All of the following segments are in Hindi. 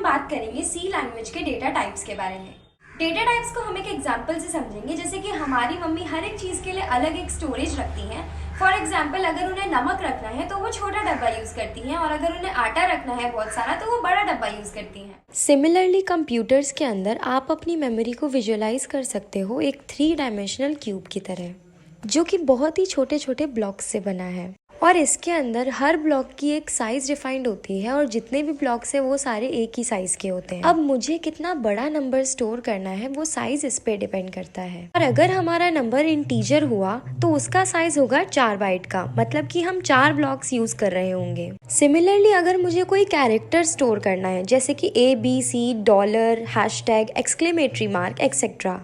बात करेंगे सी लैंग्वेज के डेटा टाइप्स के बारे में। डेटा टाइप्स को हम एक एग्जाम्पल से समझेंगे, जैसे कि हमारी मम्मी हर एक चीज़ के लिए अलग एक स्टोरेज रखती हैं। फॉर एग्जाम्पल, अगर उन्हें नमक रखना है तो वो छोटा डब्बा यूज़ करती हैं, और अगर उन्हें आटा रखना है बहुत सारा तो वो बड़ा डब्बा यूज़ करती हैं। सिमिलरली कंप्यूटर्स के अंदर आप अपनी मेमोरी को विजुअलाइज कर सकते हो एक 3 डायमेंशनल क्यूब की तरह, जो कि बहुत ही छोटे छोटे ब्लॉक्स से बना है। और इसके अंदर हर ब्लॉक की एक साइज डिफाइंड होती है, और जितने भी ब्लॉक्स है वो सारे एक ही साइज के होते हैं। अब मुझे कितना बड़ा नंबर स्टोर करना है वो साइज इस पे डिपेंड करता है। और अगर हमारा नंबर इंटीजर हुआ तो उसका साइज होगा 4 बाइट का, मतलब कि हम 4 ब्लॉक्स यूज कर रहे होंगे। सिमिलरली अगर मुझे कोई कैरेक्टर स्टोर करना है, जैसे कि ABC, dollar, hashtag, exclamatory mark, etcetera,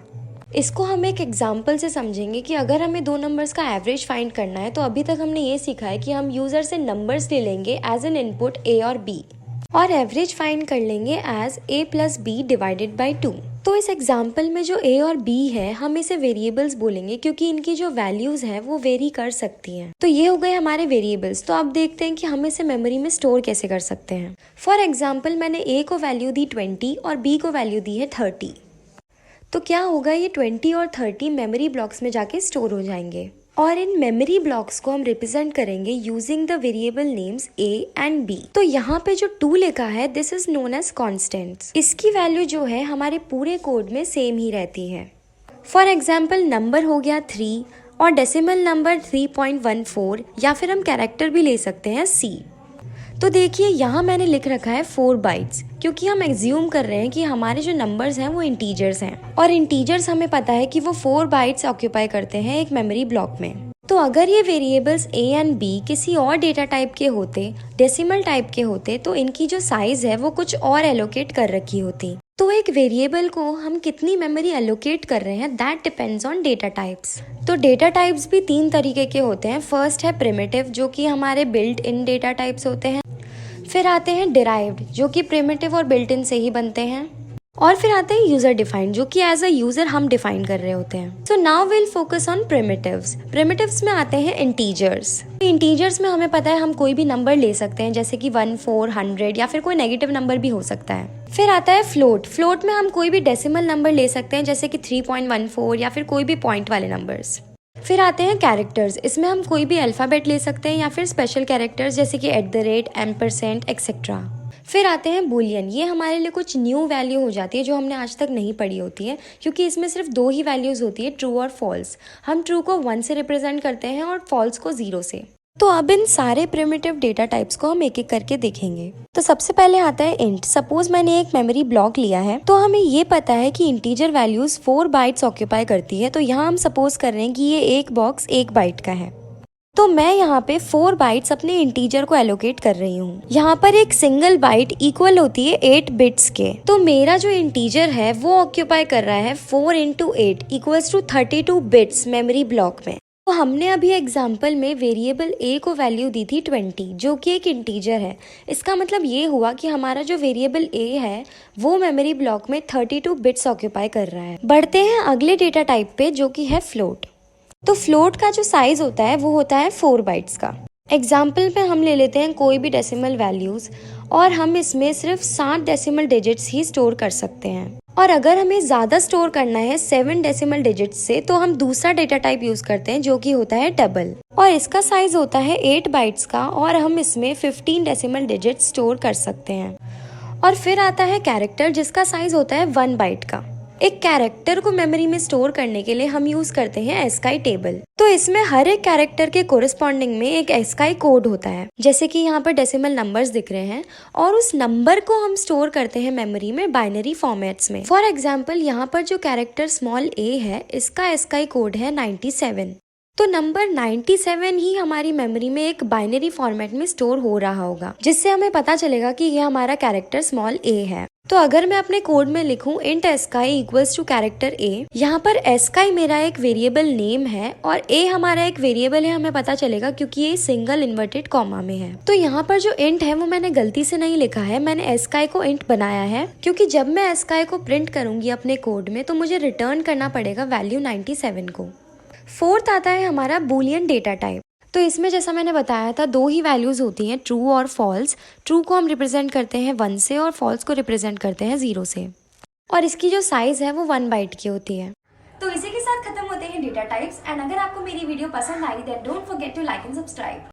इसको हम एक एग्जाम्पल से समझेंगे कि अगर हमें 2 नंबर्स का एवरेज फाइंड करना है, तो अभी तक हमने ये सीखा है कि हम यूज़र से नंबर्स ले लेंगे एज एन इनपुट A और B, और एवरेज फाइंड कर लेंगे as A + B divided by 2। तो इस एग्जाम्पल में जो A और B है, हम इसे वेरिएबल्स बोलेंगे क्योंकि इनकी जो वैल्यूज़ हैं वो वेरी कर सकती हैं। तो ये हो गए हमारे वेरिएबल्स। तो अब देखते हैं कि हम इसे मेमोरी में स्टोर कैसे कर सकते हैं। फॉर एग्जाम्पल, मैंने A को वैल्यू दी 20 और B को वैल्यू दी है 30। तो क्या होगा, ये 20 और 30 मेमोरी ब्लॉक्स में जाके स्टोर हो जाएंगे, और इन मेमोरी ब्लॉक्स को हम रिप्रेजेंट करेंगे using the variable names A and B। तो यहाँ पे जो 2 लिखा है, this is known as constants. इसकी वैल्यू जो है हमारे पूरे कोड में सेम ही रहती है। फॉर एग्जाम्पल, नंबर हो गया 3 और डेसिमल नंबर 3.14, या फिर हम कैरेक्टर भी ले सकते हैं C। तो देखिए यहाँ मैंने लिख रखा है 4 बाइट्स, क्योंकि हम एग्ज्यूम कर रहे हैं कि हमारे जो नंबर्स हैं वो इंटीजर्स हैं, और इंटीजर्स हमें पता है कि वो 4 बाइट्स ऑक्यूपाई करते हैं एक मेमोरी ब्लॉक में। तो अगर ये वेरिएबल्स A एंड B किसी और डेटा टाइप के होते, डेसिमल टाइप के होते, तो इनकी जो साइज है वो कुछ और एलोकेट कर रखी होती। तो एक वेरिएबल को हम कितनी मेमोरी एलोकेट कर रहे हैं, that depends on data types. तो डेटा टाइप्स भी 3 तरीके के होते हैं। फर्स्ट है प्रिमिटिव, जो कि हमारे बिल्ट इन डेटा टाइप्स होते हैं। फिर आते हैं डिराइव्ड, जो कि प्रिमिटिव और बिल्ट इन से ही बनते हैं। और फिर आते हैं यूजर डिफाइंड, जो कि एज अ यूजर हम डिफाइन कर रहे होते हैं। So now will focus on primitives. Primitives में आते हैं इंटीजर्स। इंटीजर्स में हमें पता है हम कोई भी नंबर ले सकते हैं, जैसे कि 1, 4, 100, या फिर कोई नेगेटिव नंबर भी हो सकता है। फिर आता है फ्लोट। फ्लोट में हम कोई भी डेसिमल नंबर ले सकते हैं, जैसे कि 3.14, या फिर कोई भी पॉइंट वाले नंबर्स। फिर आते हैं कैरेक्टर्स। इसमें हम कोई भी अल्फ़ाबेट ले सकते हैं, या फिर स्पेशल कैरेक्टर्स जैसे कि @ एम्परसेंट, एक्सेट्रा। फिर आते हैं बुलियन। ये हमारे लिए कुछ न्यू वैल्यू हो जाती है जो हमने आज तक नहीं पढ़ी होती है, क्योंकि इसमें सिर्फ 2 ही वैल्यूज़ होती है, ट्रू और फॉल्स। हम ट्रू को 1 से रिप्रेजेंट करते हैं और फॉल्स को 0 से। तो अब इन सारे प्रिमिटिव डेटा टाइप्स को हम एक एक करके देखेंगे। तो सबसे पहले आता है इंट। सपोज मैंने एक मेमोरी ब्लॉक लिया है, तो हमें ये पता है कि इंटीजर वैल्यूज 4 बाइट्स ऑक्यूपाई करती है। तो यहाँ हम सपोज कर रहे हैं कि ये एक बॉक्स 1 बाइट का है। तो मैं यहाँ पे 4 बाइट्स अपने इंटीजर को एलोकेट कर रही हूँ। यहाँ पर एक सिंगल बाइट इक्वल होती है 8 बिट्स के। तो मेरा जो इंटीजर है वो ऑक्यूपाई कर रहा है 4 × 8 = 32 बिट्स मेमोरी ब्लॉक में। तो हमने अभी एग्जाम्पल में वेरिएबल A को वैल्यू दी थी 20, जो कि एक इंटीजर है। इसका मतलब ये हुआ कि हमारा जो वेरिएबल A है वो मेमोरी ब्लॉक में 32 बिट्स ऑक्यूपाई कर रहा है। बढ़ते हैं अगले डेटा टाइप पे, जो कि है फ्लोट। तो फ्लोट का जो साइज होता है वो होता है 4 बाइट्स का। एग्जाम्पल पे हम ले लेते हैं कोई भी डेसिमल वैल्यूज, और हम इसमें सिर्फ 7 डेसिमल डिजिट्स ही स्टोर कर सकते हैं। और अगर हमें ज़्यादा स्टोर करना है 7 डेसिमल डिजिट्स से, तो हम दूसरा डेटा टाइप यूज़ करते हैं, जो कि होता है डबल, और इसका साइज होता है 8 बाइट्स का, और हम इसमें 15 डेसिमल डिजिट्स स्टोर कर सकते हैं। और फिर आता है कैरेक्टर, जिसका साइज होता है 1 बाइट का। एक कैरेक्टर को मेमोरी में स्टोर करने के लिए हम यूज करते हैं ASCII टेबल। तो इसमें हर एक कैरेक्टर के कोरिस्पॉन्डिंग में एक ASCII कोड होता है, जैसे कि यहाँ पर डेसिमल नंबर्स दिख रहे हैं, और उस नंबर को हम स्टोर करते हैं मेमोरी में बाइनरी फॉर्मेट्स में। फॉर एग्जाम्पल, यहाँ पर जो कैरेक्टर स्मॉल a है, इसका ASCII कोड है 97। तो नंबर 97 ही हमारी मेमोरी में एक बाइनरी फॉर्मेट में स्टोर हो रहा होगा, जिससे हमें पता चलेगा कि यह हमारा कैरेक्टर स्मॉल a है। तो अगर मैं अपने कोड में लिखूं int ASCII = कैरेक्टर a, यहाँ पर ASCII मेरा एक वेरिएबल नेम है और a हमारा एक वेरिएबल है, हमें पता चलेगा क्योंकि ये सिंगल इन्वर्टेड कॉमा में है। तो यहाँ पर जो int है वो मैंने गलती से नहीं लिखा है, मैंने ASCII को int बनाया है, क्योंकि जब मैं ASCII को प्रिंट करूंगी अपने कोड में तो मुझे रिटर्न करना पड़ेगा वैल्यू 97 को। फोर्थ आता है हमारा बूलियन डेटा टाइप। तो इसमें जैसा मैंने बताया था 2 ही वैल्यूज़ होती हैं, ट्रू और फॉल्स। ट्रू को हम रिप्रेजेंट करते हैं 1 से और फॉल्स को रिप्रेजेंट करते हैं 0 से। और इसकी जो साइज़ है वो 1 बाइट की होती है। तो इसी के साथ खत्म होते हैं डेटा टाइप्स। एंड अगर आपको मेरी वीडियो पसंद आई then don't forget to like and subscribe.